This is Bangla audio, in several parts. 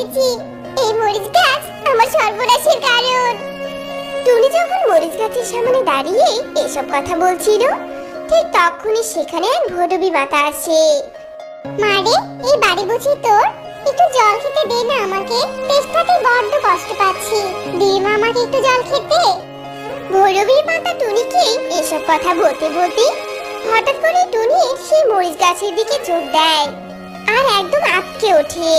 পড়েছি। এই মরিচ গাছ আমার সর্বনাশের কারণ। টুনি যখন মরিচ গাছের সামনে দাঁড়িয়ে এসব কথা বলছিল, ঠিক তখনই সেখানে এক ভৈরবী মাতা আসে। মারে, এই বাড়ি বুঝি তোর? একটু জল খেতে দে না আমাকে, তেষ্টাতে বড্ড কষ্ট পাচ্ছি। দে মা আমাকে একটু জল খেতে। ভৈরবীর মাতা টুনিকে এসব কথা বলতে বলতে হঠাৎ করে টুনি সেই মরিচ গাছের দিকে চোখ দেয় আর একদম আটকে ওঠে।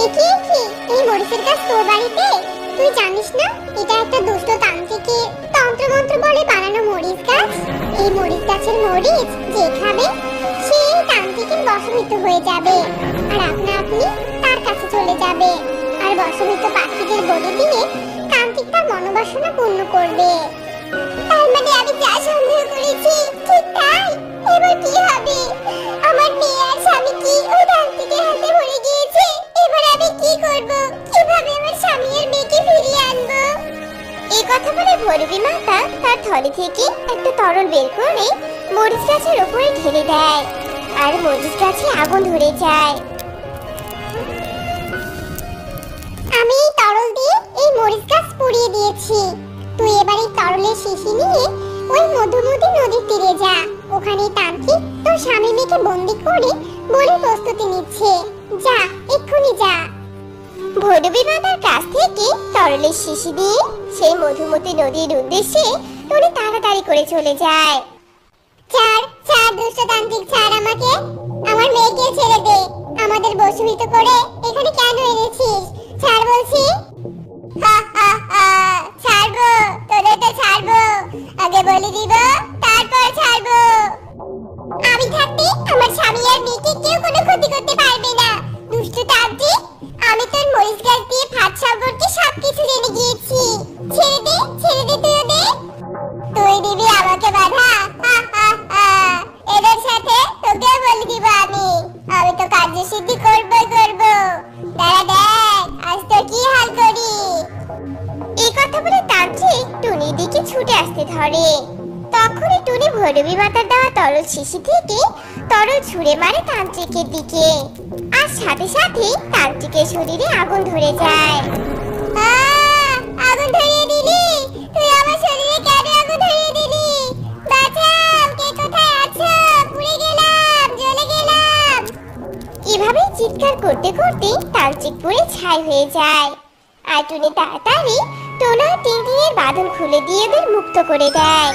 একি একি, এই মরিচের গাছ তোর বাড়িতে? তুই জানিস না এটা একটা দুষ্ট তান্ত্রিকের তন্ত্রমন্ত্র বলে বানানো মরিচ গাছ? এই মরিচ গাছের মরিচ যে খাবে সে এই তান্ত্রিকের বশীভূত হয়ে যাবে আর আপনা আপনি তার কাছে চলে যাবে, আর বশীভূত পাখিদের বলি দিয়ে তান্ত্রিক তার মনোবাসনা পূর্ণ করবে। তার মানে আমি যা সন্দেহ করেছি ঠিক তাই? এবার কি হবে? আমার মেয়ে আর স্বামী কি ওই তান্ত্রিকের হাতে মরে গিয়েছে। এবার আমি কি করব? কিভাবে আমার স্বামী আর মেয়েকে ফিরিয়ে আনবো? এই কথা বলে ভৈরবী মাতা তার থলি থেকে একটা তরল বের করে মরিচ গাছের উপরে ঢেলে দেয় আর মরিচ গাছে আগুন ধরে যায়। আমি এই তরল দিয়ে এই মরিচ গাছ পুড়িয়ে দিয়েছি। তুই এবার এই তরলের শিশি নিয়ে ওই মধুমতি নদীর তীরে যা। ওখানে তান্ত্রিক তোর স্বামী মেয়েকে বন্দি করে বলে প্রস্তুতি নিচ্ছে। যা, এক্ষুনি যা। ভৈরবী মাতার কাছ থেকে তরলের শিশি দিয়ে সেই মধুমতি নদীর উদ্দেশ্যে টুনি তাড়াতাড়ি করে চলে যায়। ছাড় ছাড় দুষ্ট তান্ত্রিক, ছাড় আমাকে। আমার মেয়েকে ছেড়ে দে। আমাদের বশীভূত করে এখানে কেন এনেছিস? ছাড় বলছি। ছাড়বো, তোদের তো ছাড়বো। আগে বলি দিব, তারপর ছাড়বো। আমি থাকতে আমার স্বামী আর মেয়েকে কেউ কোনো ক্ষতি করতে পারবে না। দুষ্ট তান্ত্রিক, আমি তোর মরিচ গাছ দিয়ে ভাত সম্পর্কে সবকিছু জেনে গিয়েছি। ছেড়ে দে, ছেড়ে দে তুই ওদের। তুই দিবি আমাকে বাধা? এদের সাথে তোকেও বলে দিব আমি। আমি তো কার্যসিদ্ধি করবই করব। দাঁড়া দেখ আজ তোর কি হাল করি। এই কথা বলে তান্ত্রিক টুনির দিকে ছুটে আসতে ধরে। তখনই টুনি ভৈরবী মাতার দেওয়া তরল শিশি থেকে তরল ছুঁড়ে মারে তান্ত্রিকের দিকে, আর সাথে সাথে তান্ত্রিকের শরীরে আগুন ধরে যায়। আগুন ধরিয়ে দিলি? তুই আমার শরীরে কেন আগুন ধরিয়ে দিলি? বাঁচাও, কে কোথায় আছো? পুড়ে গেলাম, জ্বলে গেলাম। এভাবে চিৎকার করতে করতে তান্ত্রিক পুড়ে ছাই হয়ে যায়। আর টুনি তাড়াতাড়ি টোনা টিংটিংয়ের বাঁধন খুলে দিয়ে ওদের মুক্ত করে দেয়।